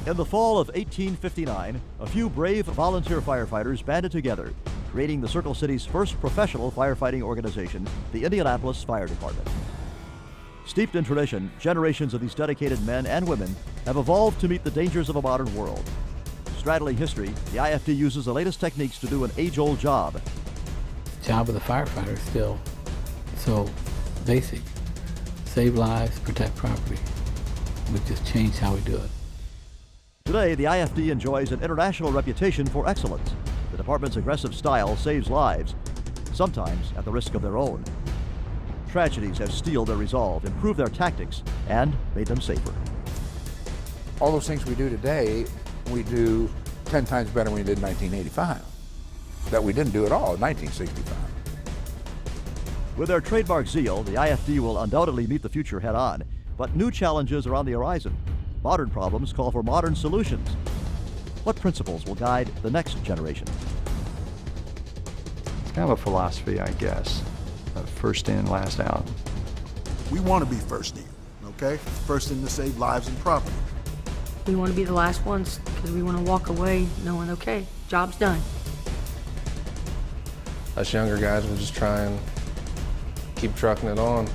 In the fall of 1859, a few brave volunteer firefighters banded together, creating the Circle City's first professional firefighting organization, the Indianapolis Fire Department. Steeped in tradition, generations of these dedicated men and women have evolved to meet the dangers of a modern world. Straddling history, the IFD uses the latest techniques to do an age-old job. The job of the firefighter is still so basic. Save lives, protect property. We just changed how we do it. Today, the IFD enjoys an international reputation for excellence. The department's aggressive style saves lives, sometimes at the risk of their own. Tragedies have steeled their resolve, improved their tactics, and made them safer. All those things we do today, we do 10 times better than we did in 1985. That we didn't do at all in 1965. With their trademark zeal, the IFD will undoubtedly meet the future head-on, but new challenges are on the horizon. Modern problems call for modern solutions. What principles will guide the next generation? It's kind of a philosophy, I guess. First in, last out. We want to be first in, okay? First in to save lives and property. We want to be the last ones because we want to walk away knowing, okay, job's done. Us younger guys will just try and keep trucking it on.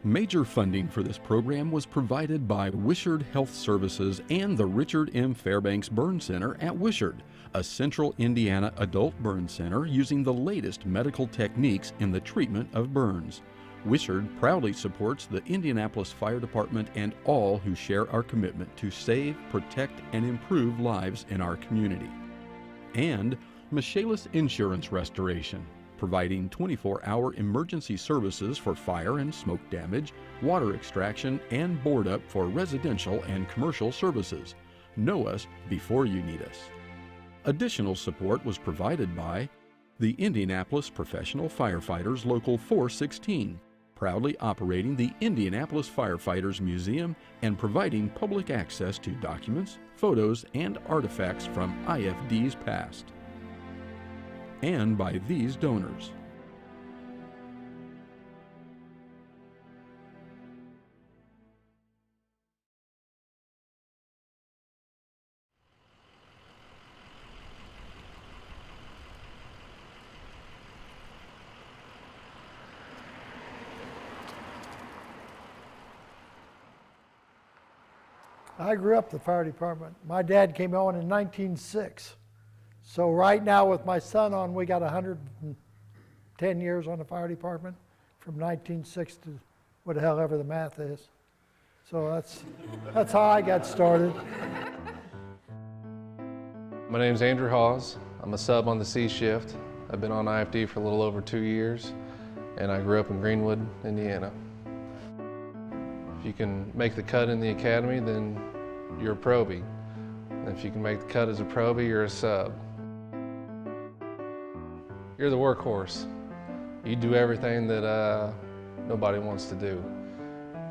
Major funding for this program was provided by Wishard Health Services and the Richard M. Fairbanks Burn Center at Wishard, a central Indiana adult burn center using the latest medical techniques in the treatment of burns. Wishard proudly supports the Indianapolis Fire Department and all who share our commitment to save, protect, and improve lives in our community. And Michaelis Insurance Restoration, providing 24-hour emergency services for fire and smoke damage, water extraction, and board up for residential and commercial services. Know us before you need us. Additional support was provided by the Indianapolis Professional Firefighters Local 416, proudly operating the Indianapolis Firefighters Museum and providing public access to documents, photos, and artifacts from IFD's past. And by these donors. I grew up in the fire department. My dad came on in 1906. So right now with my son on, we got 110 years on the fire department from 1906 to what the hell ever the math is. So that's how I got started. My name's Andrew Hawes. I'm a sub on the C shift. I've been on IFD for a little over 2 years, and I grew up in Greenwood, Indiana. If you can make the cut in the academy, then you're a probie. And if you can make the cut as a probie, you're a sub. You're the workhorse. You do everything that nobody wants to do.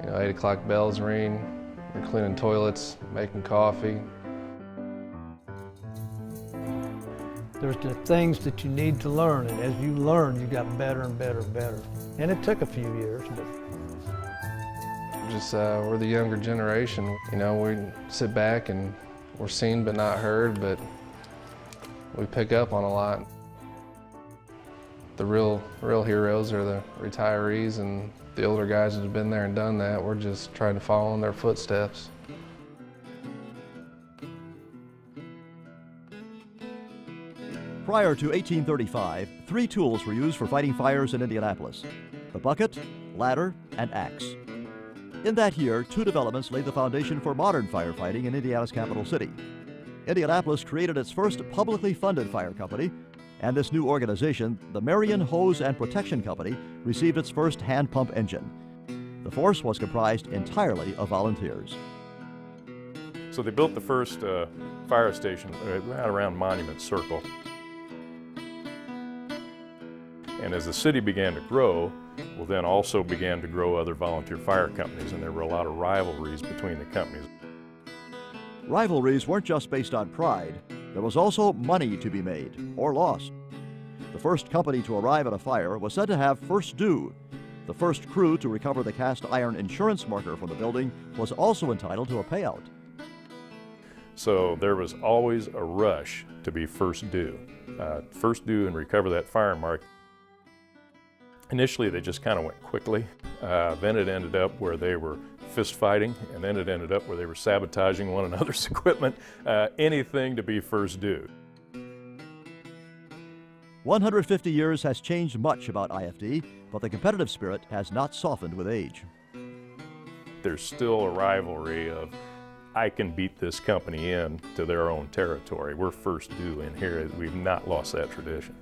You know, 8 o'clock bells ring, you're cleaning toilets, making coffee. There's the things that you need to learn, and as you learn, you got better and better and better. And it took a few years, but Just we're the younger generation. You know, we sit back and we're seen but not heard, but we pick up on a lot. The real heroes are the retirees and the older guys that have been there and done that. We're just trying to follow in their footsteps. Prior to 1835, 3 tools were used for fighting fires in Indianapolis: the bucket, ladder, and axe. In that year, 2 developments laid the foundation for modern firefighting in Indiana's capital city. Indianapolis created its first publicly funded fire company, and this new organization, the Marion Hose and Protection Company, received its first hand pump engine. The force was comprised entirely of volunteers. So they built the first fire station right around Monument Circle. And as the city began to grow, well, then also began to grow other volunteer fire companies, and there were a lot of rivalries between the companies. Rivalries weren't just based on pride. There was also money to be made or lost. The first company to arrive at a fire was said to have first due. The first crew to recover the cast iron insurance marker from the building was also entitled to a payout. So there was always a rush to be first due. First due and recover that fire mark. Initially, they just kind of went quickly. Then it ended up where they were fist fighting, and then it ended up where they were sabotaging one another's equipment. Anything to be first due. 150 years has changed much about IFD, but the competitive spirit has not softened with age. There's still a rivalry of, I can beat this company in to their own territory. We're first due in here. We've not lost that tradition.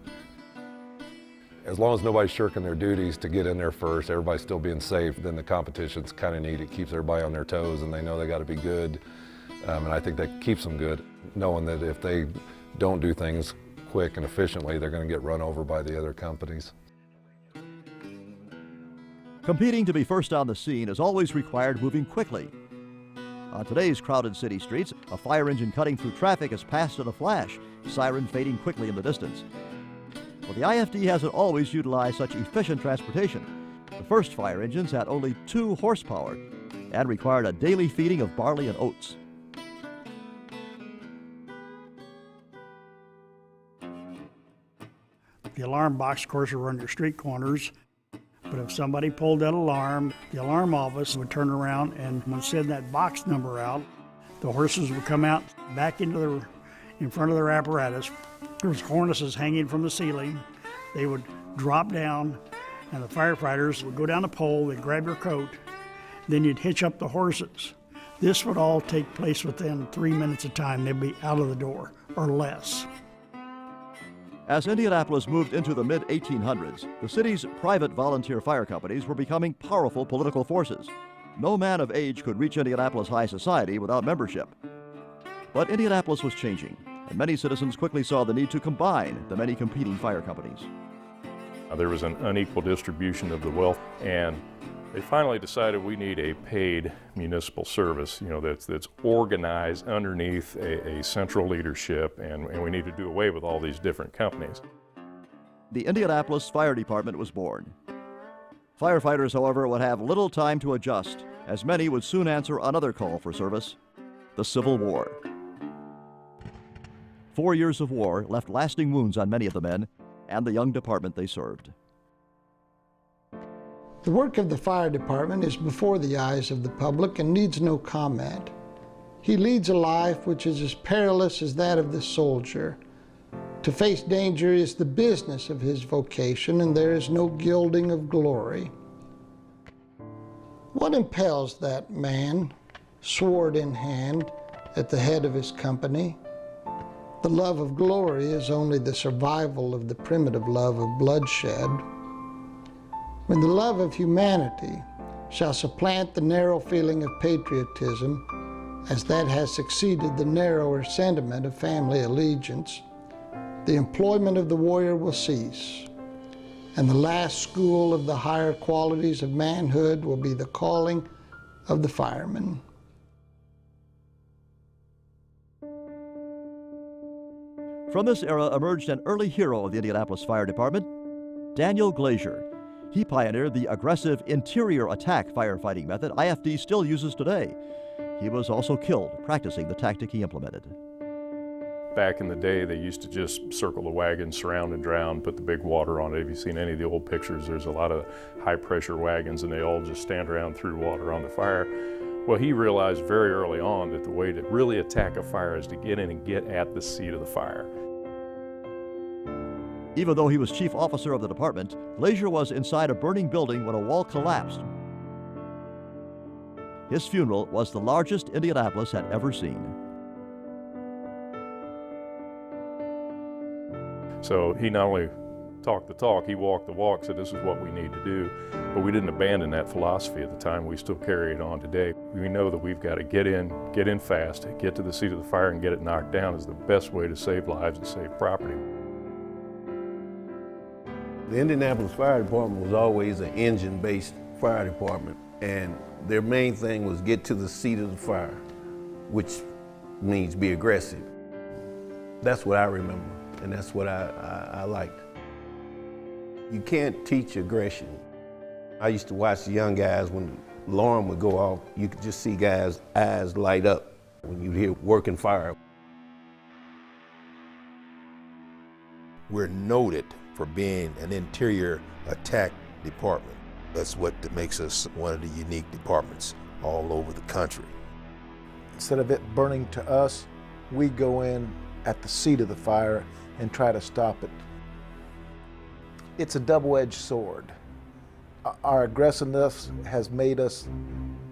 As long as nobody's shirking their duties to get in there first, everybody's still being safe, then the competition's kind of neat. It keeps everybody on their toes and they know they got to be good. And I think that keeps them good, knowing that if they don't do things quick and efficiently, they're going to get run over by the other companies. Competing to be first on the scene has always required moving quickly. On today's crowded city streets, a fire engine cutting through traffic is passed in a flash, siren fading quickly in the distance. Well, the IFD hasn't always utilized such efficient transportation. The first fire engines had only 2 horsepower and required a daily feeding of barley and oats. The alarm box, of course, are on your street corners. But if somebody pulled that alarm, the alarm office would turn around and would send that box number out. The horses would come out back in front of their apparatus. There was harnesses hanging from the ceiling. They would drop down, and the firefighters would go down the pole. They'd grab your coat. Then you'd hitch up the horses. This would all take place within 3 minutes of time. They'd be out of the door or less. As Indianapolis moved into the mid-1800s, the city's private volunteer fire companies were becoming powerful political forces. No man of age could reach Indianapolis high society without membership. But Indianapolis was changing, and many citizens quickly saw the need to combine the many competing fire companies. There was an unequal distribution of the wealth, and they finally decided we need a paid municipal service, that's organized underneath a central leadership, and we need to do away with all these different companies. The Indianapolis Fire Department was born. Firefighters, however, would have little time to adjust, as many would soon answer another call for service: the Civil War. 4 years of war left lasting wounds on many of the men and the young department they served. The work of the fire department is before the eyes of the public and needs no comment. He leads a life which is as perilous as that of the soldier. To face danger is the business of his vocation, and there is no gilding of glory. What impels that man, sword in hand, at the head of his company? The love of glory is only the survival of the primitive love of bloodshed. When the love of humanity shall supplant the narrow feeling of patriotism, as that has succeeded the narrower sentiment of family allegiance, the employment of the warrior will cease, and the last school of the higher qualities of manhood will be the calling of the fireman. From this era emerged an early hero of the Indianapolis Fire Department, Daniel Glazier. He pioneered the aggressive interior attack firefighting method IFD still uses today. He was also killed practicing the tactic he implemented. Back in the day, they used to just circle the wagon, surround and drown, put the big water on it. If you've seen any of the old pictures, there's a lot of high-pressure wagons, and they all just stand around through water on the fire. Well, he realized very early on that the way to really attack a fire is to get in and get at the seat of the fire. Even though he was chief officer of the department, Glazier was inside a burning building when a wall collapsed. His funeral was the largest Indianapolis had ever seen. So he not only talked the talk, he walked the walk, said this is what we need to do. But we didn't abandon that philosophy at the time. We still carry it on today. We know that we've got to get in fast, get to the seat of the fire and get it knocked down is the best way to save lives and save property. The Indianapolis Fire Department was always an engine-based fire department, and their main thing was get to the seat of the fire, which means be aggressive. That's what I remember, and that's what I liked. You can't teach aggression. I used to watch the young guys when the alarm would go off, you could just see guys' eyes light up when you'd hear working fire. We're noted for being an interior attack department. That's what makes us one of the unique departments all over the country. Instead of it burning to us, we go in at the seat of the fire and try to stop it. It's a double-edged sword. Our aggressiveness has made us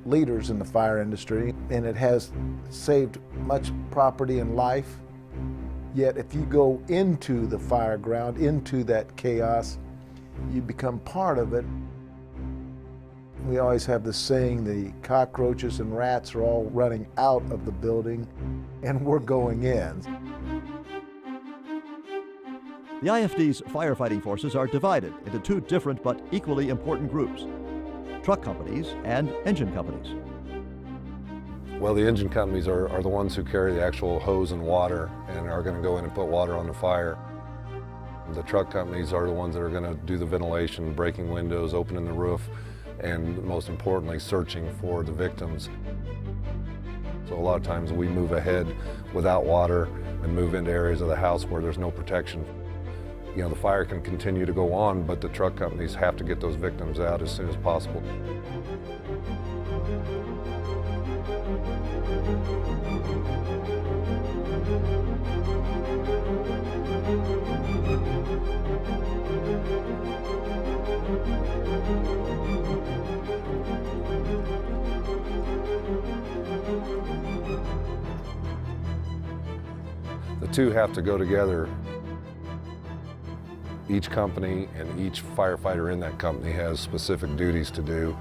leaders in the fire industry, and it has saved much property and life. Yet if you go into the fire ground, into that chaos, you become part of it. We always have this saying, the cockroaches and rats are all running out of the building, and we're going in. The IFD's firefighting forces are divided into two different but equally important groups: truck companies and engine companies. Well, the engine companies are the ones who carry the actual hose and water and are going to go in and put water on the fire. The truck companies are the ones that are going to do the ventilation, breaking windows, opening the roof, and most importantly, searching for the victims. So a lot of times we move ahead without water and move into areas of the house where there's no protection. You know, the fire can continue to go on, but the truck companies have to get those victims out as soon as possible. The two have to go together. Each company and each firefighter in that company has specific duties to do.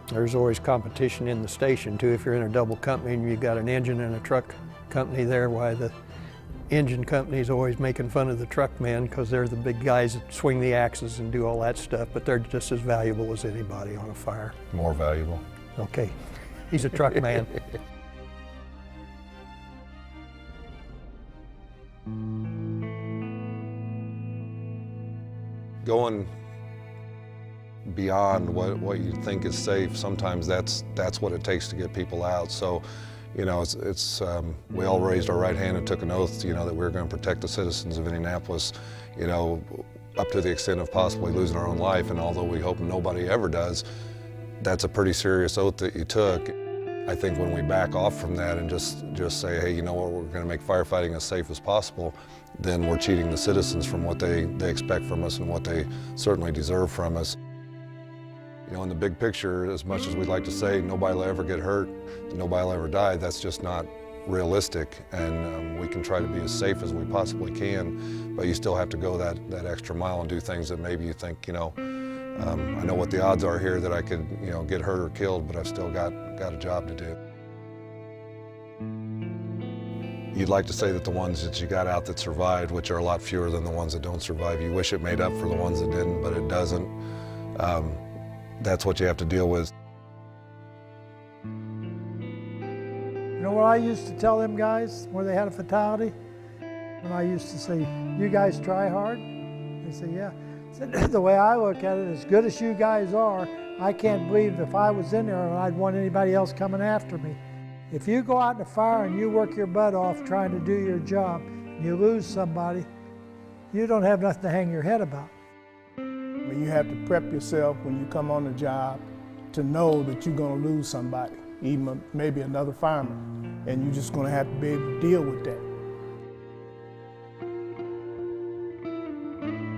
There's always competition in the station too. If you're in a double company and you've got an engine and a truck company there, why the engine company's always making fun of the truck men because they're the big guys that swing the axes and do all that stuff, but they're just as valuable as anybody on a fire. More valuable. Okay, he's a truck man. Going beyond what you think is safe, sometimes that's what it takes to get people out. So, you know, we all raised our right hand and took an oath, you know, that we were going to protect the citizens of Indianapolis, you know, up to the extent of possibly losing our own life. And although we hope nobody ever does, that's a pretty serious oath that you took. I think when we back off from that and just say, hey, you know what, we're going to make firefighting as safe as possible, then we're cheating the citizens from what they expect from us and what they certainly deserve from us. You know, in the big picture, as much as we'd like to say nobody will ever get hurt, nobody will ever die, that's just not realistic. And we can try to be as safe as we possibly can, but you still have to go that extra mile and do things that maybe you think, you know, I know what the odds are here that I could, you know, get hurt or killed, but I've still got a job to do. You'd like to say that the ones that you got out that survived, which are a lot fewer than the ones that don't survive, you wish it made up for the ones that didn't, but it doesn't. That's what you have to deal with. You know what I used to tell them guys where they had a fatality? When I used to say, you guys try hard? They say, yeah. I said, the way I look at it, as good as you guys are, I can't believe if I was in there I'd want anybody else coming after me. If you go out in the fire and you work your butt off trying to do your job, and you lose somebody, you don't have nothing to hang your head about. You have to prep yourself when you come on the job to know that you're going to lose somebody, even maybe another fireman, and you're just going to have to be able to deal with that.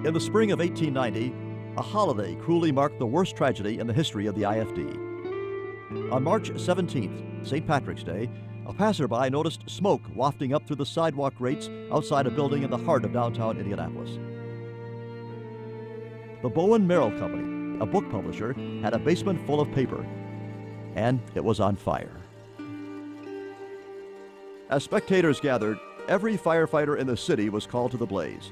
In the spring of 1890, a holiday cruelly marked the worst tragedy in the history of the IFD. On March 17th, St. Patrick's Day, a passerby noticed smoke wafting up through the sidewalk grates outside a building in the heart of downtown Indianapolis. The Bowen Merrill Company, a book publisher, had a basement full of paper, and it was on fire. As spectators gathered, every firefighter in the city was called to the blaze.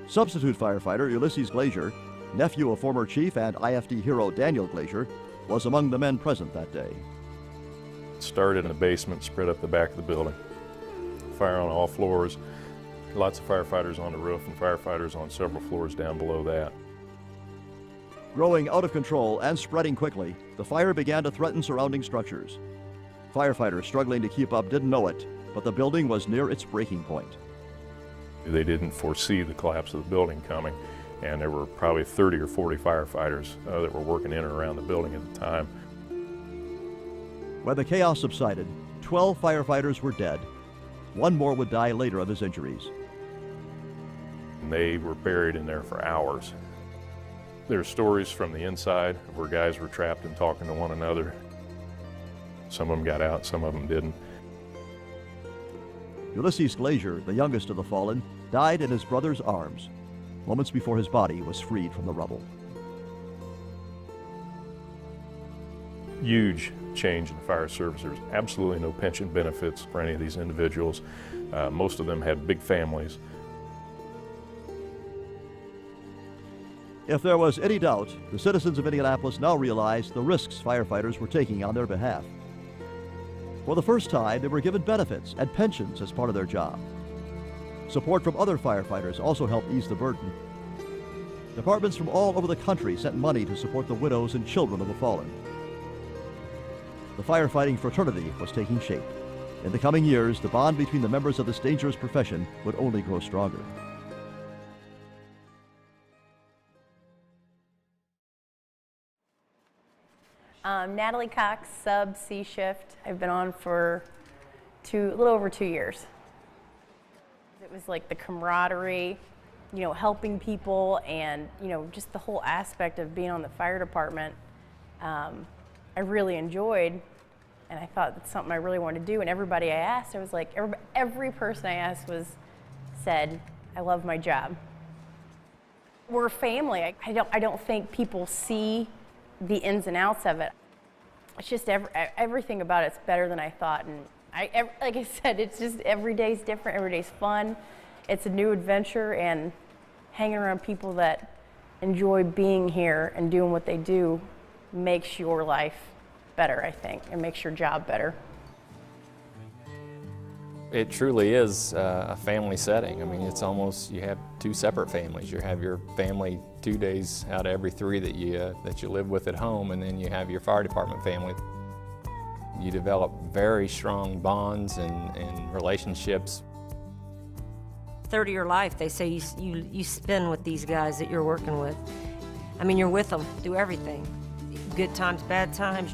Substitute firefighter Ulysses Glazier, nephew of former chief and IFD hero Daniel Glazier, was among the men present that day. Started in the basement, spread up the back of the building. Fire on all floors. Lots of firefighters on the roof and firefighters on several floors down below that. Growing out of control and spreading quickly, the fire began to threaten surrounding structures. Firefighters struggling to keep up didn't know it, but the building was near its breaking point. They didn't foresee the collapse of the building coming, and there were probably 30 or 40 firefighters that were working in and around the building at the time. When the chaos subsided, 12 firefighters were dead. One more would die later of his injuries. And they were buried in there for hours. There are stories from the inside where guys were trapped and talking to one another. Some of them got out, some of them didn't. Ulysses Glazier, the youngest of the fallen, died in his brother's arms, moments before his body was freed from the rubble. Huge change in the fire service. There was absolutely no pension benefits for any of these individuals. Most of them had big families. If there was any doubt, the citizens of Indianapolis now realized the risks firefighters were taking on their behalf. For the first time, they were given benefits and pensions as part of their job. Support from other firefighters also helped ease the burden. Departments from all over the country sent money to support the widows and children of the fallen. The firefighting fraternity was taking shape. In the coming years, the bond between the members of this dangerous profession would only grow stronger. Natalie Cox, sub C shift. I've been on for a little over 2 years. It was like the camaraderie, helping people, and just the whole aspect of being on the fire department. I really enjoyed, and I thought that's something I really wanted to do. And everybody I asked, I was like, every person I asked said, I love my job. We're a family. I don't think people see the ins and outs of it. It's just everything about it's better than I thought. And like I said, it's just every day's different, every day's fun. It's a new adventure, and hanging around people that enjoy being here and doing what they do makes your life better, I think, and makes your job better. It truly is a family setting. I mean, it's almost, you have two separate families. You have your family 2 days out of every 3 that you live with at home, and then you have your fire department family. You develop very strong bonds and relationships. 1/3 of your life, they say you spend with these guys that you're working with. I mean, you're with them through everything. Good times, bad times.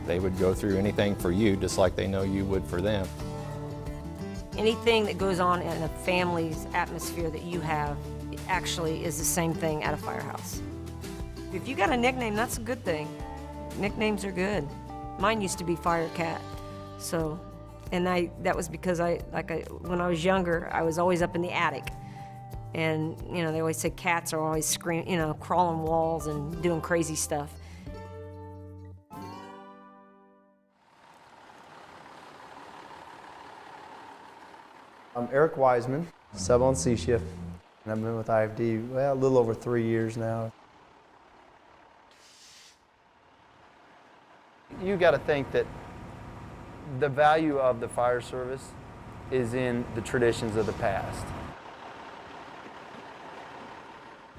They would go through anything for you, just like they know you would for them. Anything that goes on in a family's atmosphere that you have actually is the same thing at a firehouse. If you got a nickname, that's a good thing. Nicknames are good. Mine used to be Firecat. So, and that was because when I was younger, I was always up in the attic. And, they always say cats are always screaming, crawling walls and doing crazy stuff. I'm Eric Wiseman, sub on C shift, and I've been with IFD, a little over 3 years now. You got to think that the value of the fire service is in the traditions of the past.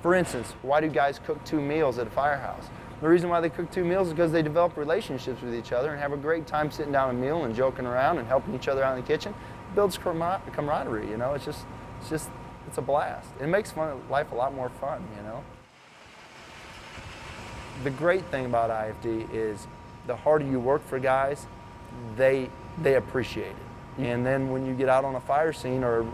For instance, why do guys cook 2 meals at a firehouse? The reason why they cook 2 meals is because they develop relationships with each other and have a great time sitting down a meal and joking around and helping each other out in the kitchen. It builds camaraderie, it's a blast. It makes life a lot more fun, The great thing about IFD is the harder you work for guys, they appreciate it. And then when you get out on a fire scene or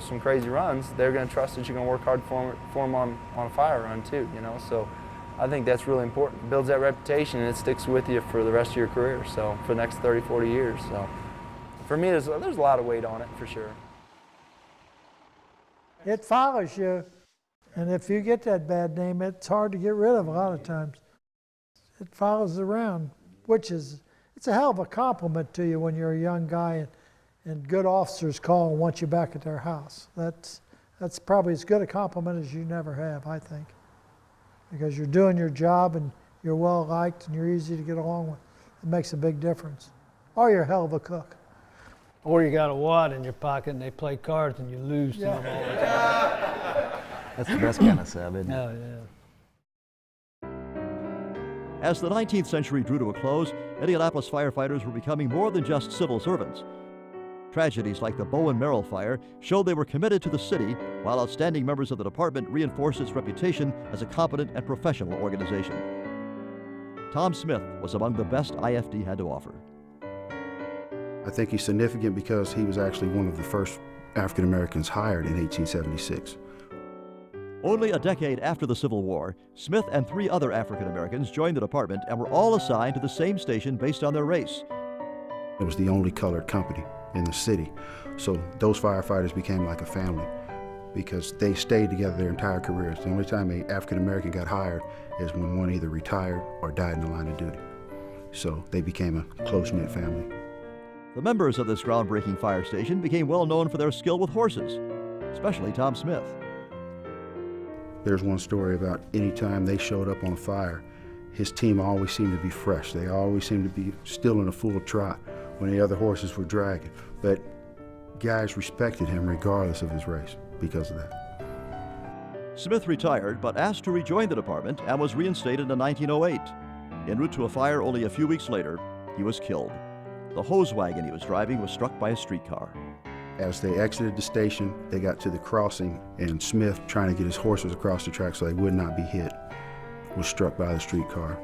some crazy runs, they're going to trust that you're going to work hard for them on a fire run too. So I think that's really important. It builds that reputation, and it sticks with you for the rest of your career. So for the next 30, 40 years. So for me, there's a lot of weight on it for sure. It follows you, and if you get that bad name, it's hard to get rid of a lot of times. It follows around, it's a hell of a compliment to you when you're a young guy and good officers call and want you back at their house. That's probably as good a compliment as you never have, I think, because you're doing your job and you're well liked and you're easy to get along with. It makes a big difference. or you're a hell of a cook. Or you got a wad in your pocket and they play cards and you lose to them all the time. That's the best kind of sub, isn't it? Oh, yeah. As the 19th century drew to a close, Indianapolis firefighters were becoming more than just civil servants. Tragedies like the Bowen Merrill fire showed they were committed to the city, while outstanding members of the department reinforced its reputation as a competent and professional organization. Tom Smith was among the best IFD had to offer. I think he's significant because he was actually one of the first African Americans hired in 1876. Only a decade after the Civil War, Smith and 3 other African Americans joined the department and were all assigned to the same station based on their race. It was the only colored company in the city, so those firefighters became like a family because they stayed together their entire careers. The only time an African American got hired is when one either retired or died in the line of duty. So they became a close-knit family. The members of this groundbreaking fire station became well known for their skill with horses, especially Tom Smith. There's one story about any time they showed up on a fire, his team always seemed to be fresh. They always seemed to be still in a full trot when the other horses were dragging. But guys respected him regardless of his race because of that. Smith retired, but asked to rejoin the department and was reinstated in 1908. En route to a fire only a few weeks later, he was killed. The hose wagon he was driving was struck by a streetcar. As they exited the station, they got to the crossing, and Smith, trying to get his horses across the track so they would not be hit, was struck by the streetcar.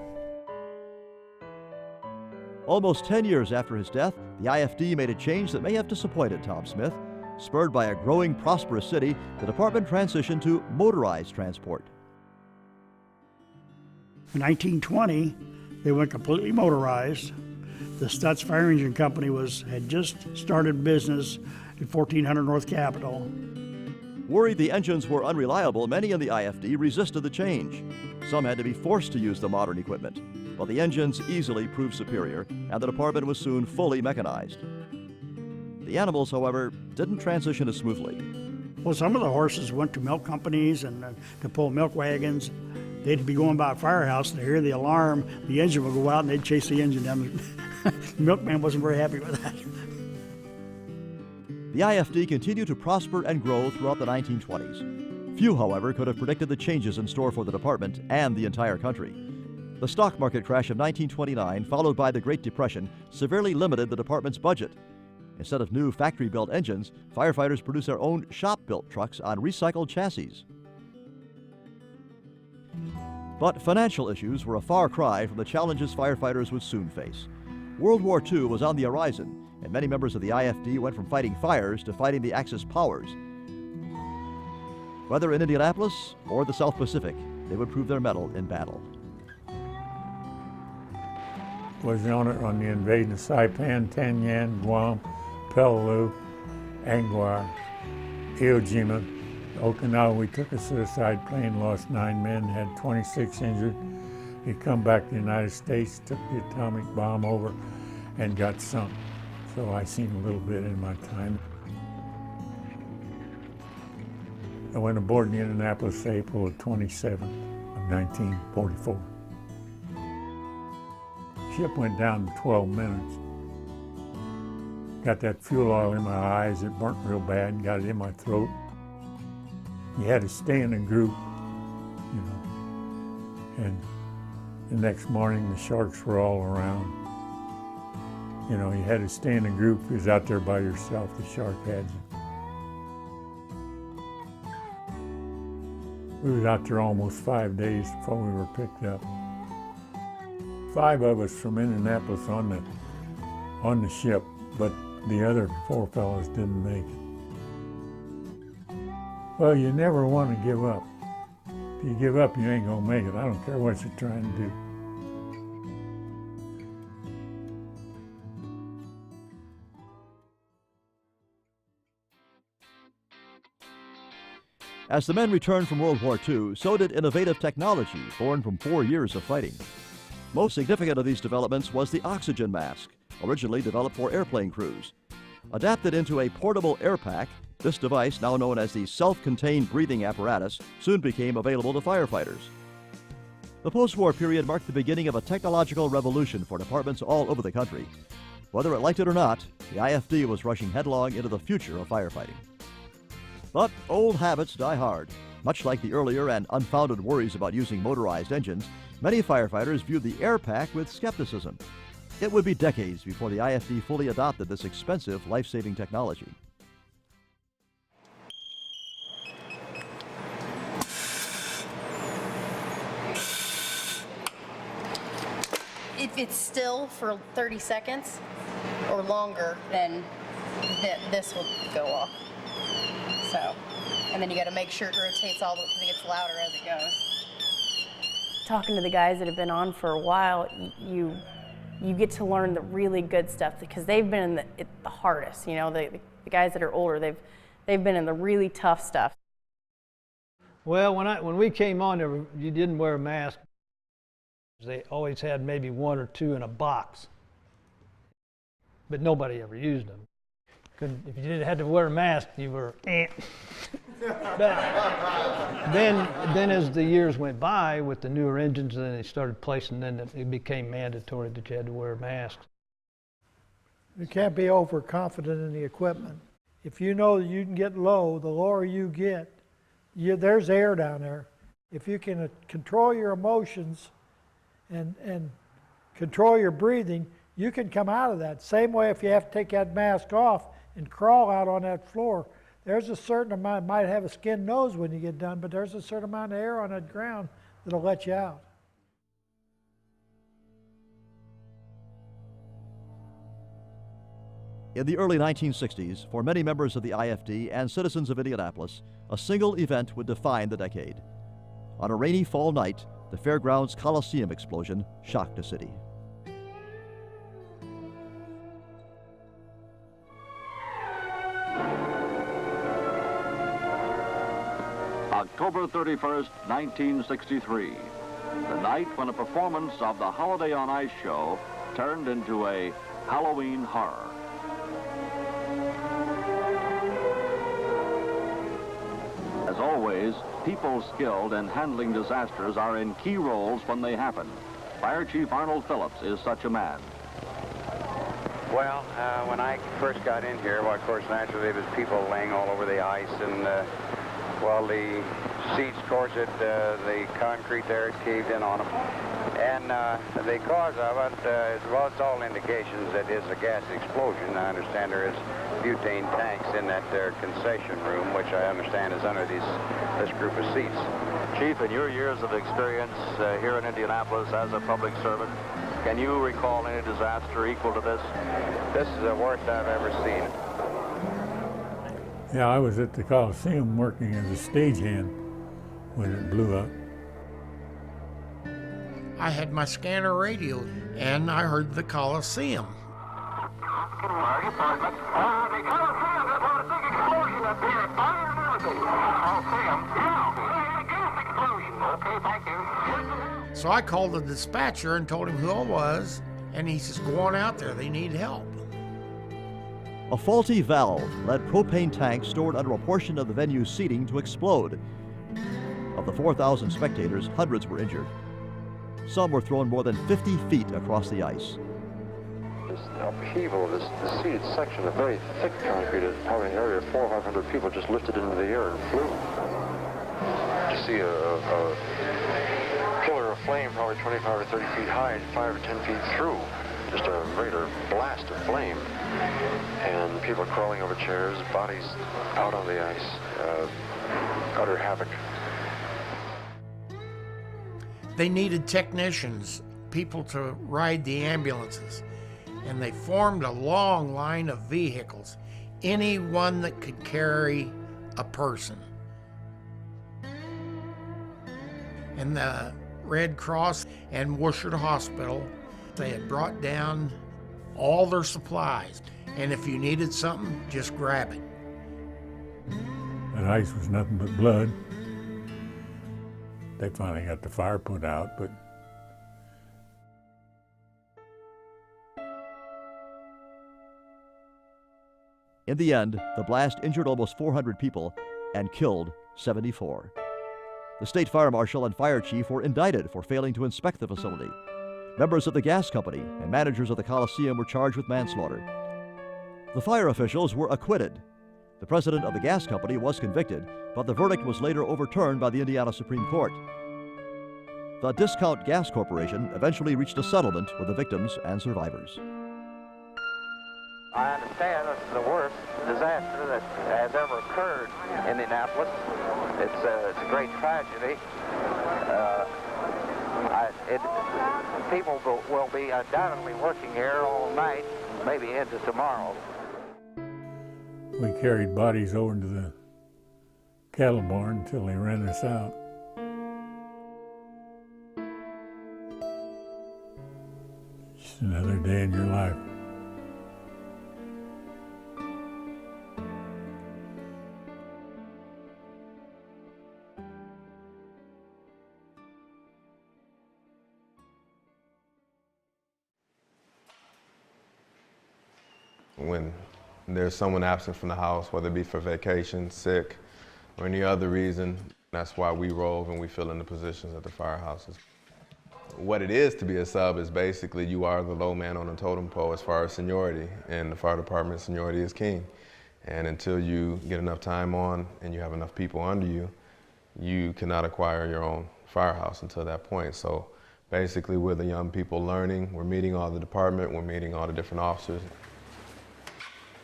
Almost 10 years after his death, the IFD made a change that may have disappointed Tom Smith. Spurred by a growing, prosperous city, the department transitioned to motorized transport. In 1920, they went completely motorized. The Stutz Fire Engine Company had just started business at 1400 North Capitol. Worried the engines were unreliable, many in the IFD resisted the change. Some had to be forced to use the modern equipment, but the engines easily proved superior, and the department was soon fully mechanized. The animals, however, didn't transition as smoothly. Well, some of the horses went to milk companies and to pull milk wagons. They'd be going by a firehouse and they'd hear the alarm, the engine would go out and they'd chase the engine down. The milkman wasn't very happy with that. The IFD continued to prosper and grow throughout the 1920s. Few, however, could have predicted the changes in store for the department and the entire country. The stock market crash of 1929, followed by the Great Depression, severely limited the department's budget. Instead of new factory-built engines, firefighters produced their own shop-built trucks on recycled chassis. But financial issues were a far cry from the challenges firefighters would soon face. World War II was on the horizon, and many members of the IFD went from fighting fires to fighting the Axis powers. Whether in Indianapolis or the South Pacific, they would prove their mettle in battle. Was on it on the invasion of Saipan, Tanyang, Guam, Peleliu, Anguilla, Iwo Jima, Okinawa. We took a suicide plane, lost 9 men, had 26 injured. He come back to the United States, took the atomic bomb over, and got sunk. So I seen a little bit in my time. I went aboard the Indianapolis April 27th of 1944. Ship went down in 12 minutes. Got that fuel oil in my eyes, it burnt real bad, got it in my throat. You had to stay in a group, you know, and the next morning the sharks were all around. You know, you had to stay in a group. If you was out there by yourself, the shark had you. We was out there almost 5 days before we were picked up. 5 of us from Indianapolis on the ship, but the other 4 fellows didn't make it. Well, you never want to give up. If you give up, you ain't gonna make it. I don't care what you're trying to do. As the men returned from World War II, so did innovative technology born from 4 years of fighting. Most significant of these developments was the oxygen mask, originally developed for airplane crews. Adapted into a portable air pack, this device, now known as the self-contained breathing apparatus, soon became available to firefighters. The post-war period marked the beginning of a technological revolution for departments all over the country. Whether it liked it or not, the IFD was rushing headlong into the future of firefighting. But old habits die hard. Much like the earlier and unfounded worries about using motorized engines, many firefighters viewed the air pack with skepticism. It would be decades before the IFD fully adopted this expensive, life-saving technology. If it's still for 30 seconds or longer, then this will go off. So, and then you got to make sure it rotates all the way because it gets louder as it goes. Talking to the guys that have been on for a while, you get to learn the really good stuff because they've been in the hardest. You know, the guys that are older, they've been in the really tough stuff. Well, when we came on, you didn't wear a mask. They always had maybe one or two in a box, but nobody ever used them. If you didn't have to wear a mask, you were But then as the years went by with the newer engines, then they started placing, then it became mandatory that you had to wear a mask. You can't be overconfident in the equipment. If you know that you can get low, the lower you get, there's air down there. If you can control your emotions and control your breathing, you can come out of that. Same way if you have to take that mask off and crawl out on that floor, there's a certain amount, might have a skinned nose when you get done, but there's a certain amount of air on that ground that'll let you out. In the early 1960s, for many members of the IFD and citizens of Indianapolis, a single event would define the decade. On a rainy fall night, the Fairgrounds Coliseum explosion shocked the city. October 31st, 1963, the night when a performance of the Holiday on Ice show turned into a Halloween horror. As always, people skilled in handling disasters are in key roles when they happen. Fire Chief Arnold Phillips is such a man. Well, when I first got in here, well, of course, naturally, there was people laying all over the ice, and, well, the seats, of course, the concrete there caved in on them. And the cause of it, well, it's all indications that it's a gas explosion. I understand there is butane tanks in that concession room, which I understand is under this group of seats. Chief, in your years of experience here in Indianapolis as a public servant, can you recall any disaster equal to this? This is the worst I've ever seen. Yeah, I was at the Coliseum working as a stagehand when it blew up. I had my scanner radio, and I heard the Coliseum. So I called the dispatcher and told him who I was, and he says, go on out there, they need help. A faulty valve led propane tanks stored under a portion of the venue's seating to explode. Of the 4,000 spectators, hundreds were injured. Some were thrown more than 50 feet across the ice. This upheaval of this seated section of very thick concrete is probably an area of 400 or 500 people just lifted into the air and flew. You see a pillar of flame probably 25 or 30 feet high, 5 or 10 feet through. Just a regular blast of flame. And people crawling over chairs, bodies out on the ice, utter havoc. They needed technicians, people to ride the ambulances, and they formed a long line of vehicles, any one that could carry a person. And the Red Cross and Worcester Hospital, they had brought down all their supplies, and if you needed something, just grab it. That ice was nothing but blood. They finally got the fire put out, but in the end, the blast injured almost 400 people and killed 74. The state fire marshal and fire chief were indicted for failing to inspect the facility. Members of the gas company and managers of the Coliseum were charged with manslaughter. The fire officials were acquitted. The president of the gas company was convicted, but the verdict was later overturned by the Indiana Supreme Court. The Discount Gas Corporation eventually reached a settlement with the victims and survivors. I understand this is the worst disaster that has ever occurred in Indianapolis. It's a great tragedy. People will be undoubtedly working here all night, maybe into tomorrow. We carried bodies over to the cattle barn until they ran us out. Just another day in your life. When there's someone absent from the house, whether it be for vacation, sick, or any other reason, that's why we rove and we fill in the positions at the firehouses. What it is to be a sub is basically you are the low man on the totem pole as far as seniority, and the fire department seniority is king. And until you get enough time on and you have enough people under you, you cannot acquire your own firehouse until that point. So basically we're the young people learning, we're meeting all the department, we're meeting all the different officers.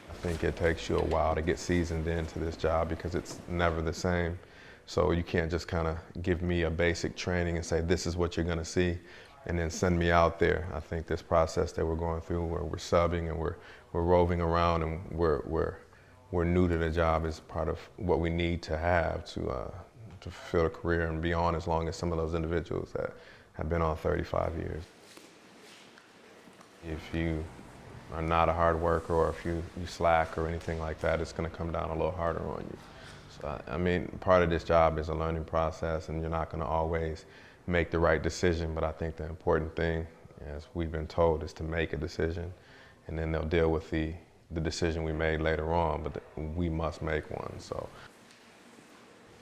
I think it takes you a while to get seasoned into this job because it's never the same. So you can't just kind of give me a basic training and say, this is what you're going to see, and then send me out there. I think this process that we're going through where we're subbing and we're roving around and we're new to the job is part of what we need to have to fulfill a career and be on as long as some of those individuals that have been on 35 years. If you are not a hard worker or if you slack or anything like that, it's going to come down a little harder on you. So, I mean, part of this job is a learning process and you're not going to always make the right decision, but I think the important thing, as we've been told, is to make a decision and then they'll deal with the decision we made later on, but we must make one. So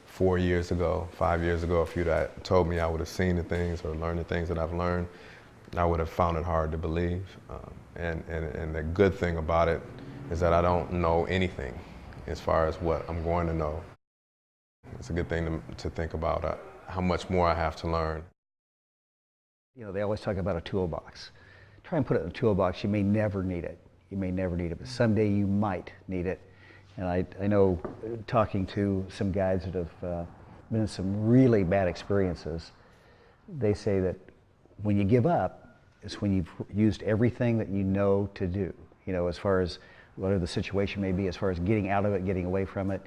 4 years ago, 5 years ago, if you'd told me I would have seen the things or learned the things that I've learned, I would have found it hard to believe. And the good thing about it is that I don't know anything as far as what I'm going to know. It's a good thing to think about how much more I have to learn. You know, they always talk about a toolbox. Try and put it in a toolbox. You may never need it. You may never need it, but someday you might need it. And I know, talking to some guys that have been in some really bad experiences, they say that when you give up, it's when you've used everything that you know to do, you know, as far as whatever the situation may be, as far as getting out of it, getting away from it.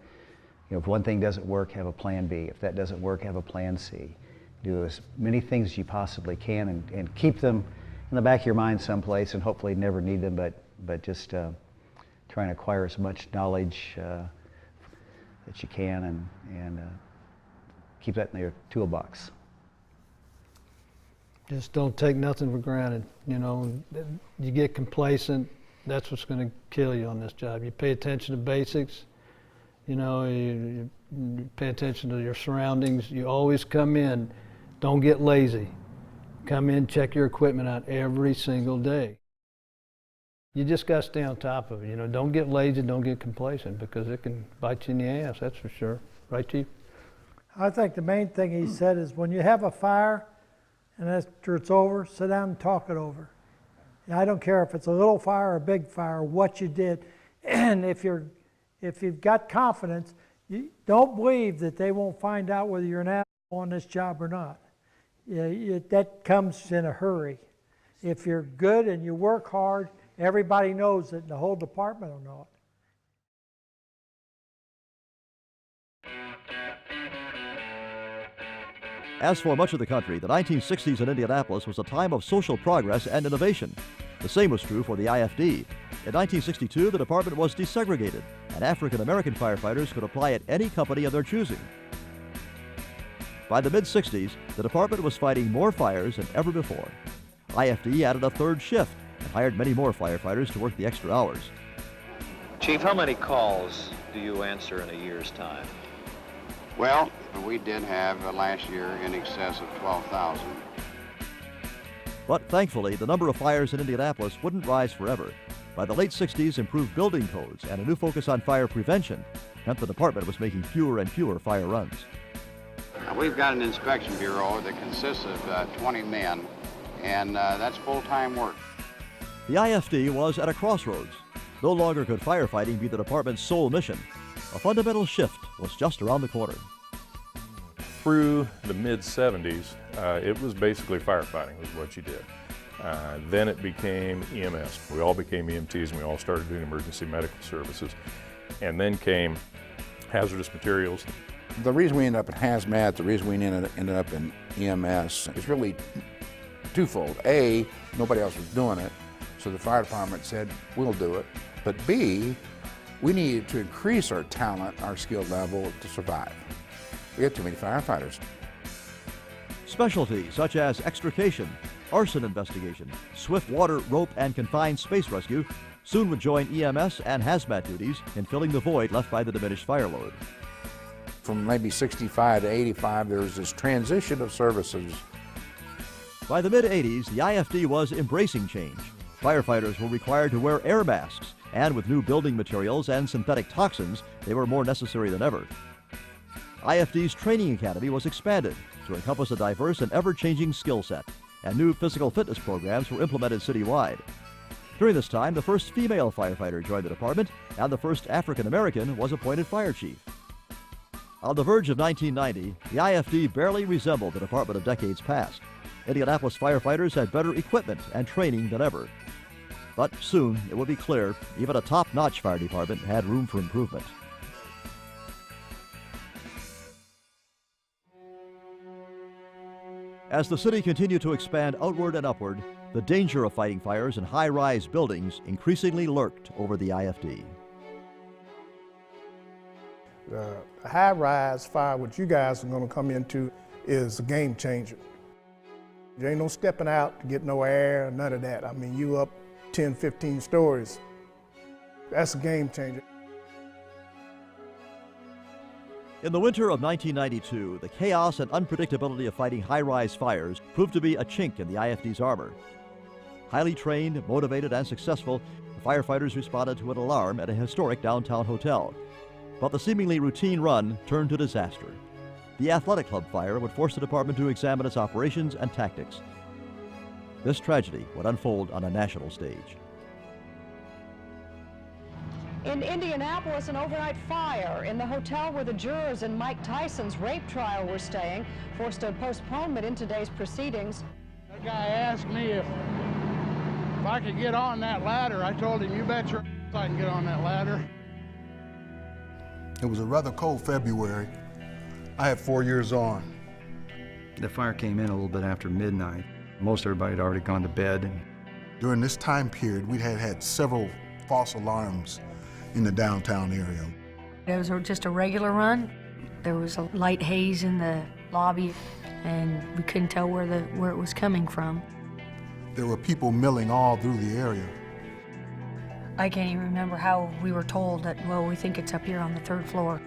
You know, if one thing doesn't work, have a plan B. If that doesn't work, have a plan C. Do as many things as you possibly can and keep them in the back of your mind someplace and hopefully never need them, but just try and acquire as much knowledge that you can and keep that in your toolbox. Just don't take nothing for granted. You know, you get complacent, that's what's going to kill you on this job. You pay attention to basics, you know, you pay attention to your surroundings. You always come in, don't get lazy. Come in, check your equipment out every single day. You just got to stay on top of it. You know, don't get lazy, don't get complacent, because it can bite you in the ass, that's for sure. Right, Chief? I think the main thing he said is when you have a fire, and after it's over, sit down and talk it over. And I don't care if it's a little fire or a big fire, what you did. And if you've got confidence, you don't believe that they won't find out whether you're an asshole on this job or not. That comes in a hurry. If you're good and you work hard, everybody knows it, and the whole department will know it. As for much of the country, the 1960s in Indianapolis was a time of social progress and innovation. The same was true for the IFD. In 1962, the department was desegregated, and African-American firefighters could apply at any company of their choosing. By the mid-60s, the department was fighting more fires than ever before. IFD added a third shift and hired many more firefighters to work the extra hours. Chief, how many calls do you answer in a year's time? Well, we did have last year in excess of 12,000. But thankfully, the number of fires in Indianapolis wouldn't rise forever. By the late 60s, improved building codes and a new focus on fire prevention meant the department was making fewer and fewer fire runs. Now, we've got an inspection bureau that consists of 20 men, and that's full-time work. The IFD was at a crossroads. No longer could firefighting be the department's sole mission. A fundamental shift was just around the corner. Through the mid-70s, it was basically firefighting was what you did. Then it became EMS. We all became EMTs and we all started doing emergency medical services. And then came hazardous materials. The reason we ended up in hazmat, the reason we ended up in EMS is really twofold. A, nobody else was doing it, so the fire department said, we'll do it. But B, we needed to increase our talent, our skill level to survive. We had too many firefighters. Specialties such as extrication, arson investigation, swift water, rope, and confined space rescue soon would join EMS and hazmat duties in filling the void left by the diminished fire load. From maybe 65 to 85, there was this transition of services. By the mid-80s, the IFD was embracing change. Firefighters were required to wear air masks, and with new building materials and synthetic toxins, they were more necessary than ever. IFD's training academy was expanded to encompass a diverse and ever-changing skill set, and new physical fitness programs were implemented citywide. During this time, the first female firefighter joined the department, and the first African-American was appointed fire chief. On the verge of 1990, the IFD barely resembled the department of decades past. Indianapolis firefighters had better equipment and training than ever. But soon, it would be clear, even a top-notch fire department had room for improvement. As the city continued to expand outward and upward, the danger of fighting fires in high-rise buildings increasingly lurked over the IFD. The high-rise fire, what you guys are going to come into, is a game changer. There ain't no stepping out to get no air, none of that. I mean, you up 10, 15 stories. That's a game changer. In the winter of 1992, the chaos and unpredictability of fighting high-rise fires proved to be a chink in the IFD's armor. Highly trained, motivated, and successful, the firefighters responded to an alarm at a historic downtown hotel. But the seemingly routine run turned to disaster. The athletic club fire would force the department to examine its operations and tactics. This tragedy would unfold on a national stage. In Indianapolis, an overnight fire in the hotel where the jurors in Mike Tyson's rape trial were staying forced a postponement in today's proceedings. That guy asked me if I could get on that ladder. I told him, you bet your I can get on that ladder. It was a rather cold February. I had 4 years on. The fire came in a little bit after midnight. Most everybody had already gone to bed. During this time period, we had several false alarms in the downtown area. It was just a regular run. There was a light haze in the lobby, and we couldn't tell where it was coming from. There were people milling all through the area. I can't even remember how we were told that, well, we think it's up here on the 3rd floor.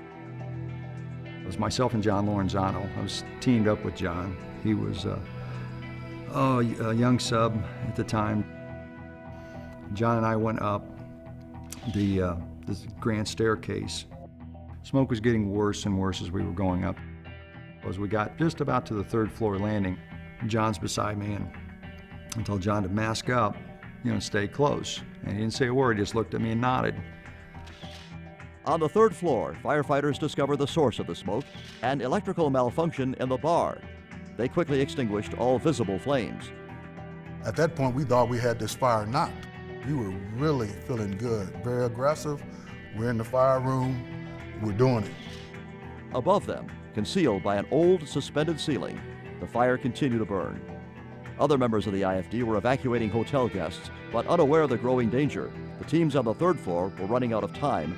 It was myself and John Lorenzano. I was teamed up with John. He was a young sub at the time. John and I went up this grand staircase. Smoke was getting worse and worse as we were going up. As we got just about to the 3rd floor landing, John's beside me, and I told John to mask up, stay close. And he didn't say a word, he just looked at me and nodded. On the 3rd floor, firefighters discovered the source of the smoke, an electrical malfunction in the bar. They quickly extinguished all visible flames. At that point, we thought we had this fire knocked. We were really feeling good, very aggressive. We're in the fire room, we're doing it. Above them, concealed by an old suspended ceiling, the fire continued to burn. Other members of the IFD were evacuating hotel guests, but unaware of the growing danger, the teams on the 3rd floor were running out of time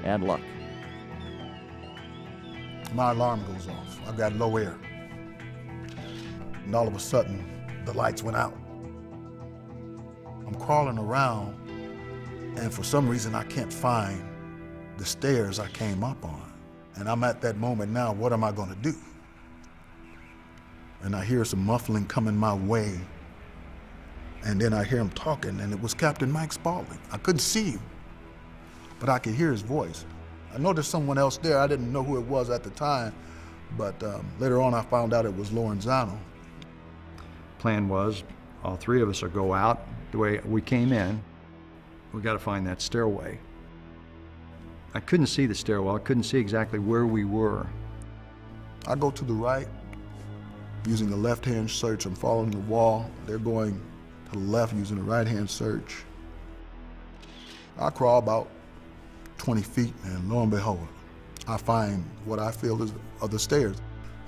and luck. My alarm goes off. I've got low air. And all of a sudden, the lights went out. I'm crawling around, and for some reason I can't find the stairs I came up on. And I'm at that moment now, what am I gonna do? And I hear some muffling coming my way, And then I hear him talking, and it was Captain Mike Spaulding. I couldn't see him, but I could hear his voice. I know there's someone else there. I didn't know who it was at the time, but later on I found out it was Lorenzano. Plan was all three of us will go out the way we came in. We got to find that stairway. I couldn't see the stairwell. I couldn't see exactly where we were. I go to the right, using the left-hand search. I'm following the wall. They're going to the left using the right-hand search. I crawl about 20 feet, and lo and behold, I find what I feel are the stairs.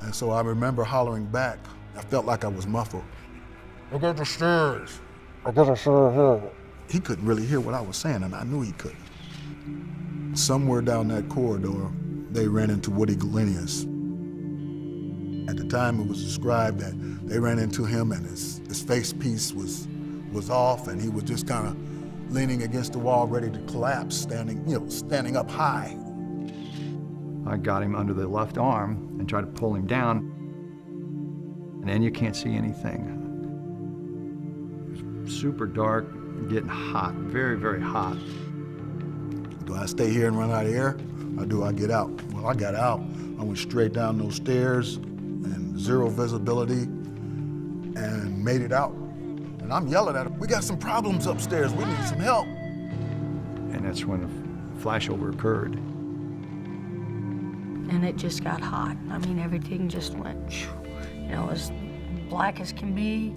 And so I remember hollering back. I felt like I was muffled. I got the stairs. I got the stairs. He couldn't really hear what I was saying, and I knew he couldn't. Somewhere down that corridor, they ran into Woody Galenius. At the time, it was described that they ran into him and his face piece was off, and he was just kind of leaning against the wall, ready to collapse, standing up high. I got him under the left arm and tried to pull him down, and then you can't see anything. It's super dark, getting hot, very, very hot. Do I stay here and run out of air, or do I get out? Well, I got out. I went straight down those stairs and zero visibility and made it out. And I'm yelling at him, we got some problems upstairs, we need some help. And that's when a flashover occurred. And it just got hot. I mean, everything just went, you know, as black as can be,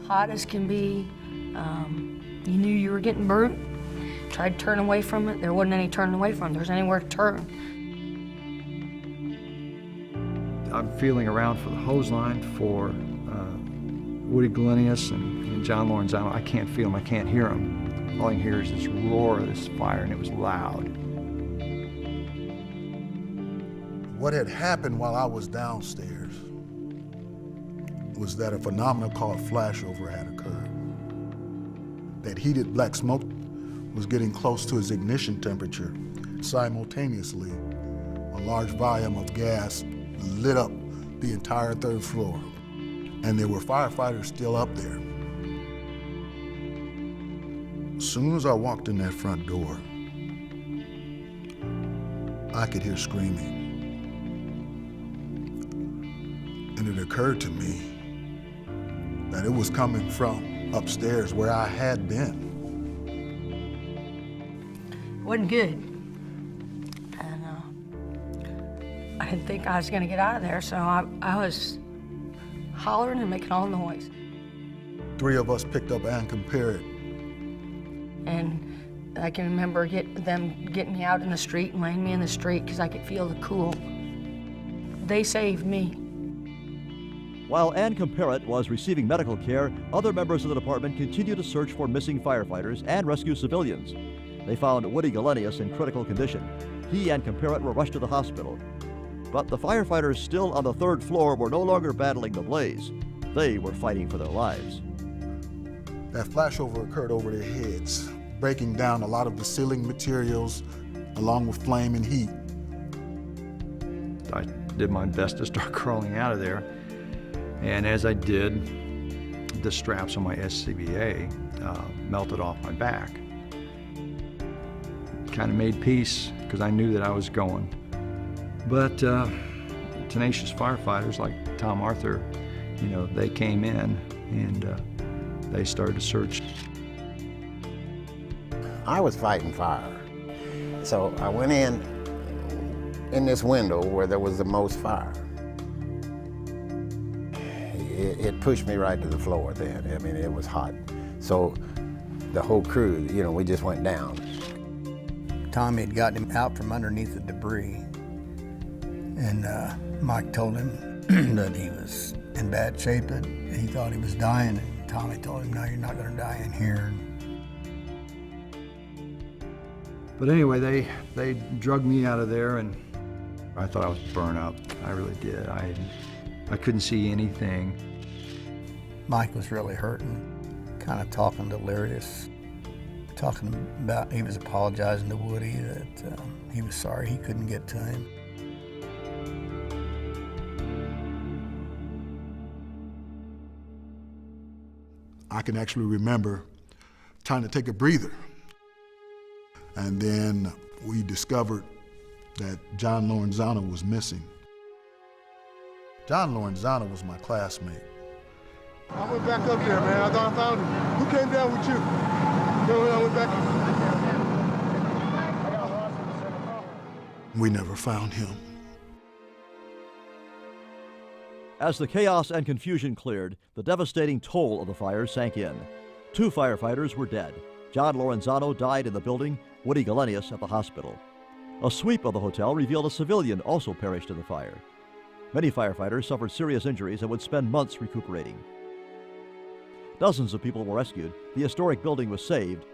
hot as can be. You knew you were getting burnt. Tried to turn away from it. There wasn't any turning away from it. There was anywhere to turn. I'm feeling around for the hose line for Woody Galenius and John Lorenzano. I can't feel them. I can't hear them. All I can hear is this roar of this fire, and it was loud. What had happened while I was downstairs was that a phenomenon called flashover had occurred. That heated black smoke was getting close to its ignition temperature. Simultaneously, a large volume of gas lit up the entire third floor, and there were firefighters still up there. As soon as I walked in that front door, I could hear screaming. And it occurred to me that it was coming from upstairs where I had been. It wasn't good. And I didn't think I was gonna get out of there, so I was hollering and making all the noise. Three of us picked up Ann Compare. And I can remember them getting me out in the street and laying me in the street because I could feel the cool. They saved me. While Ann Comparrett was receiving medical care, other members of the department continued to search for missing firefighters and rescue civilians. They found Woody Galenius in critical condition. He and Comparrett were rushed to the hospital. But the firefighters still on the third floor were no longer battling the blaze. They were fighting for their lives. That flashover occurred over their heads, breaking down a lot of the ceiling materials along with flame and heat. I did my best to start crawling out of there. And as I did, the straps on my SCBA melted off my back. Kind of made peace because I knew that I was going. But tenacious firefighters like Tom Arthur, you know, they came in and they started to search. I was fighting fire. So I went in this window where there was the most fire. It pushed me right to the floor then. I mean, it was hot. So the whole crew, you know, we just went down. Tommy had gotten him out from underneath the debris. And Mike told him that he was in bad shape, that he thought he was dying. And Tommy told him, no, you're not gonna die in here. But anyway, they drugged me out of there, and I thought I was burned up. I really did. I couldn't see anything. Mike was really hurting, kind of talking delirious, talking about, he was apologizing to Woody that he was sorry he couldn't get to him. I I can actually remember trying to take a breather. And then we discovered that John Lorenzano was missing. John Lorenzano was my classmate. I went back up there, man. I thought I found him. Who came down with you? I went back. We never found him. As the chaos and confusion cleared, the devastating toll of the fire sank in. 2 firefighters were dead. John Lorenzano died in the building, Woody Galenius at the hospital. A sweep of the hotel revealed a civilian also perished in the fire. Many firefighters suffered serious injuries and would spend months recuperating. Dozens of people were rescued. The historic building was saved,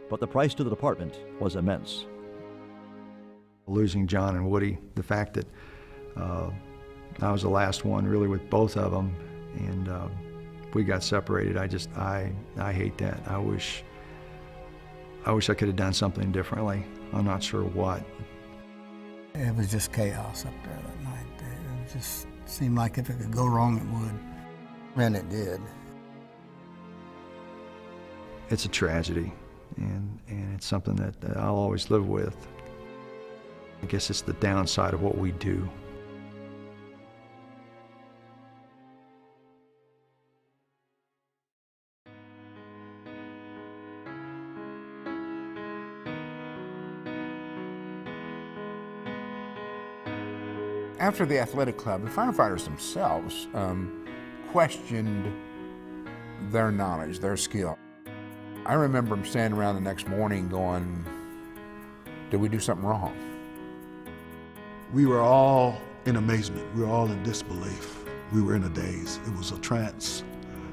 but the price to the department was immense. Losing John and Woody, the fact that I was the last one really with both of them, and we got separated, I hate that. I wish I could have done something differently. I'm not sure what. It was just chaos up there that night. It just seemed like if it could go wrong, it would. And it did. It's a tragedy, and it's something that I'll always live with. I guess it's the downside of what we do. After the athletic club, the firefighters themselves questioned their knowledge, their skill. I remember them standing around the next morning going, did we do something wrong? We were all in amazement. We were all in disbelief. We were in a daze. It was a trance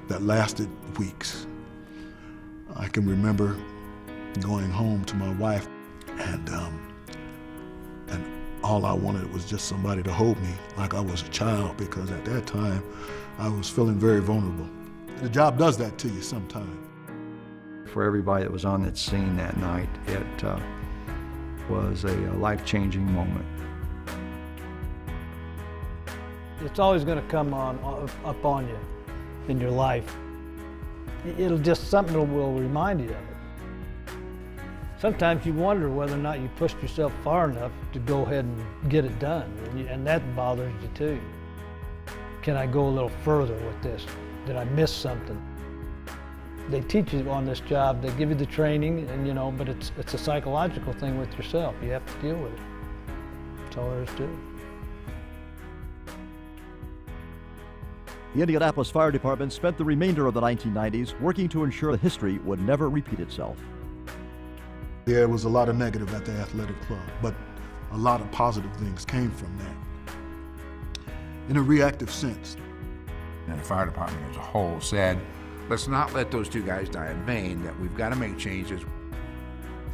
that lasted weeks. I can remember going home to my wife, and all I wanted was just somebody to hold me like I was a child, because at that time I was feeling very vulnerable. The job does that to you sometimes. For everybody that was on that scene that night, it was a life-changing moment. It's always going to come up on you in your life. It'll just, something will remind you of it. Sometimes you wonder whether or not you pushed yourself far enough to go ahead and get it done, and that bothers you too. Can I go a little further with this? Did I miss something? They teach you on this job, they give you the training, and but it's a psychological thing with yourself. You have to deal with it. That's all there is to it. The Indianapolis Fire Department spent the remainder of the 1990s working to ensure the history would never repeat itself. There was a lot of negative at the athletic club, but a lot of positive things came from that. In a reactive sense. And the fire department as a whole said, let's not let those 2 guys die in vain, that we've got to make changes.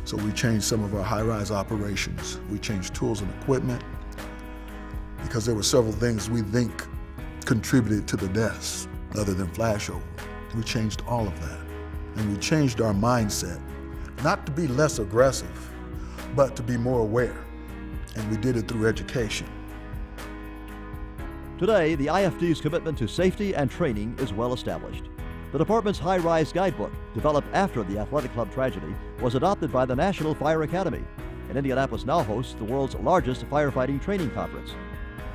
So we changed some of our high-rise operations. We changed tools and equipment, because there were several things we think contributed to the deaths other than flashover. We changed all of that. And we changed our mindset, not to be less aggressive, but to be more aware. And we did it through education. Today, the IFD's commitment to safety and training is well established. The department's high-rise guidebook, developed after the athletic club tragedy, was adopted by the National Fire Academy, and Indianapolis now hosts the world's largest firefighting training conference.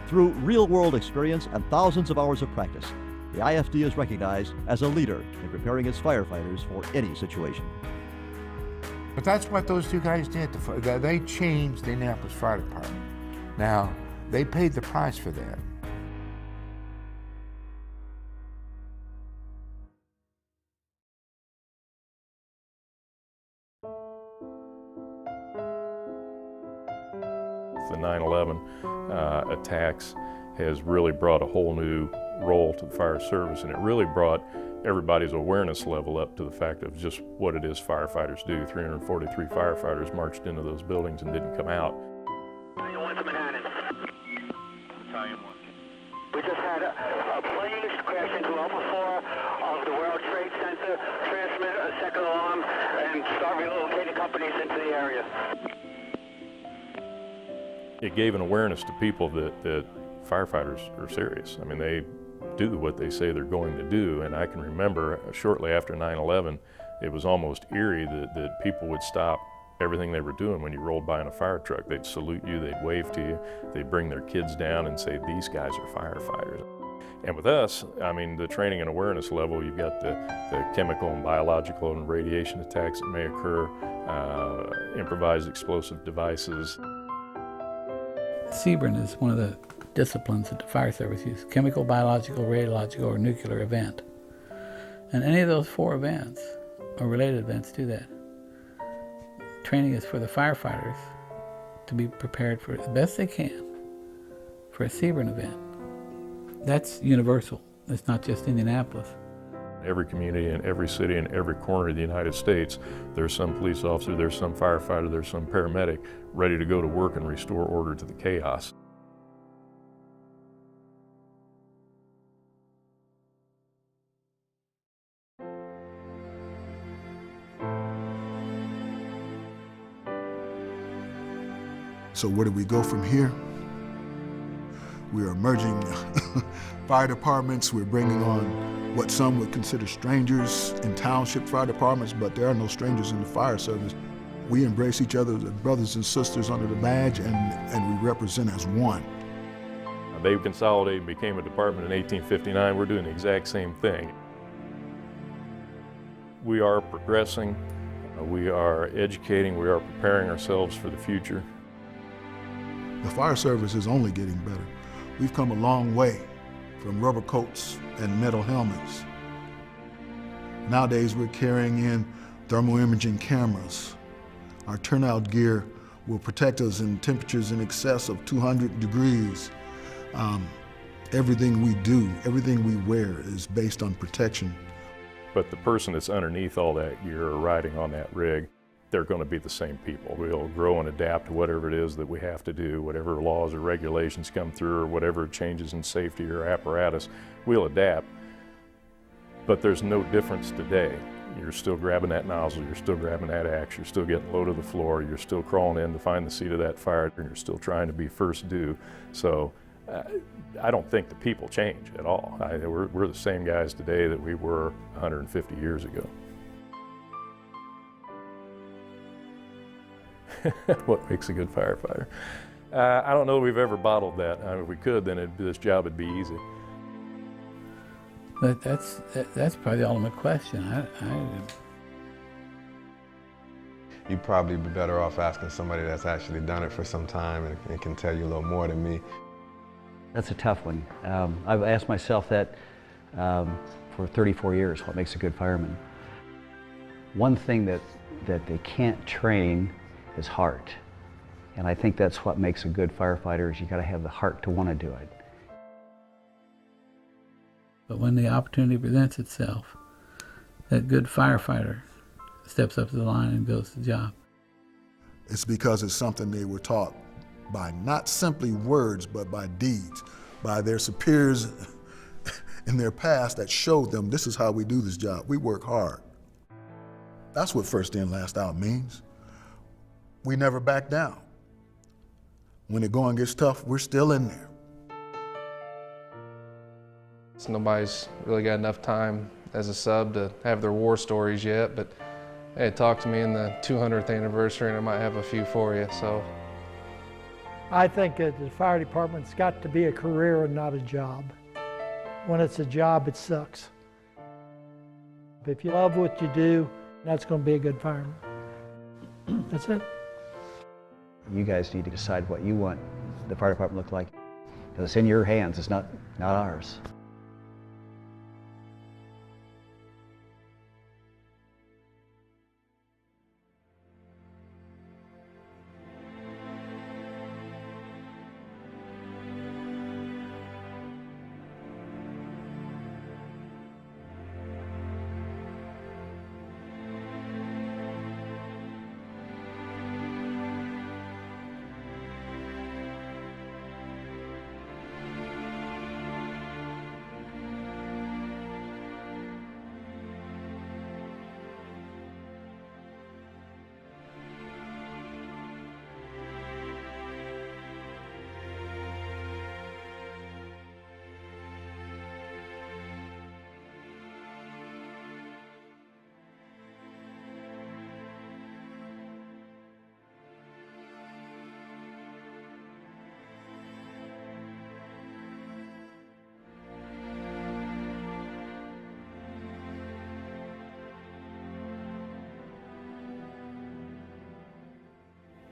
Through real-world experience and thousands of hours of practice, the IFD is recognized as a leader in preparing its firefighters for any situation. But that's what those 2 guys did. They changed the Indianapolis Fire Department. Now, they paid the price for that. The 9/11 attacks has really brought a whole new role to the fire service, and it really brought everybody's awareness level up to the fact of just what it is firefighters do. 343 firefighters marched into those buildings and didn't come out. Battalion 1 to Manhattan. Battalion 1. We just had a plane crash into level 4 of the World Trade Center, transmit a second alarm, and start relocating companies into the area. It gave an awareness to people that firefighters are serious. I mean, do what they say they're going to do. And I can remember shortly after 9/11, it was almost eerie that people would stop everything they were doing when you rolled by in a fire truck. They'd salute you, they'd wave to you, they'd bring their kids down and say, these guys are firefighters. And with us, I mean, the training and awareness level, you've got the chemical and biological and radiation attacks that may occur, improvised explosive devices. CBRN is one of the disciplines that the fire service uses: chemical, biological, radiological, or nuclear event. And any of those 4 events, or related events, do that. Training is for the firefighters to be prepared for the best they can for a CBRN event. That's universal. It's not just Indianapolis. Every community in every city in every corner of the United States, there's some police officer, there's some firefighter, there's some paramedic ready to go to work and restore order to the chaos. So where do we go from here? We are merging fire departments. We're bringing on what some would consider strangers in township fire departments, but there are no strangers in the fire service. We embrace each other as brothers and sisters under the badge, and we represent as one. They consolidated and became a department in 1859. We're doing the exact same thing. We are progressing, we are educating, we are preparing ourselves for the future. The fire service is only getting better. We've come a long way from rubber coats and metal helmets. Nowadays, we're carrying in thermal imaging cameras. Our turnout gear will protect us in temperatures in excess of 200 degrees. Everything we do, everything we wear is based on protection. But the person that's underneath all that gear or riding on that rig, they're going to be the same people. We'll grow and adapt to whatever it is that we have to do, whatever laws or regulations come through, or whatever changes in safety or apparatus, we'll adapt. But there's no difference today. You're still grabbing that nozzle, you're still grabbing that axe, you're still getting low to the floor, you're still crawling in to find the seat of that fire, and you're still trying to be first due. So I don't think the people change at all. We're the same guys today that we were 150 years ago. What makes a good firefighter? I don't know if we've ever bottled that. I mean, if we could, then this job would be easy. But that's probably the ultimate question. You'd probably be better off asking somebody that's actually done it for some time and can tell you a little more than me. That's a tough one. I've asked myself that for 34 years, what makes a good fireman? One thing that they can't train is heart. And I think that's what makes a good firefighter, is you gotta have the heart to want to do it. But when the opportunity presents itself, that good firefighter steps up to the line and goes to the job. It's because it's something they were taught by not simply words, but by deeds, by their superiors in their past that showed them this is how we do this job. We work hard. That's what first in, last out means. We never back down. When the going gets tough, we're still in there. So nobody's really got enough time as a sub to have their war stories yet, but hey, talk to me in the 200th anniversary and I might have a few for you, so. I think that the fire department's got to be a career and not a job. When it's a job, it sucks. If you love what you do, that's going to be a good fireman. That's it. You guys need to decide what you want the fire department to look like. Because it's in your hands, it's not ours.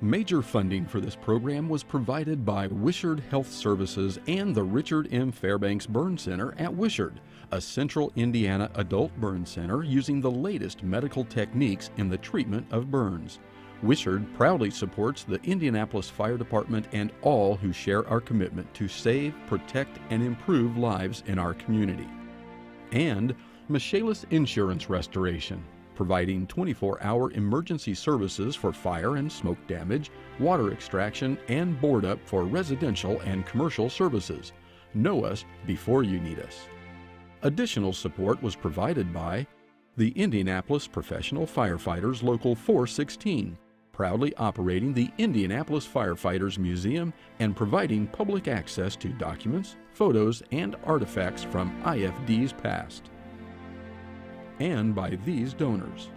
Major funding for this program was provided by Wishard Health Services and the Richard M. Fairbanks Burn Center at Wishard, a central Indiana adult burn center using the latest medical techniques in the treatment of burns. Wishard proudly supports the Indianapolis Fire Department and all who share our commitment to save, protect, and improve lives in our community. And Michaelis Insurance Restoration, providing 24-hour emergency services for fire and smoke damage, water extraction, and board up for residential and commercial services. Know us before you need us. Additional support was provided by the Indianapolis Professional Firefighters Local 416, proudly operating the Indianapolis Firefighters Museum and providing public access to documents, photos, and artifacts from IFD's past. And by these donors.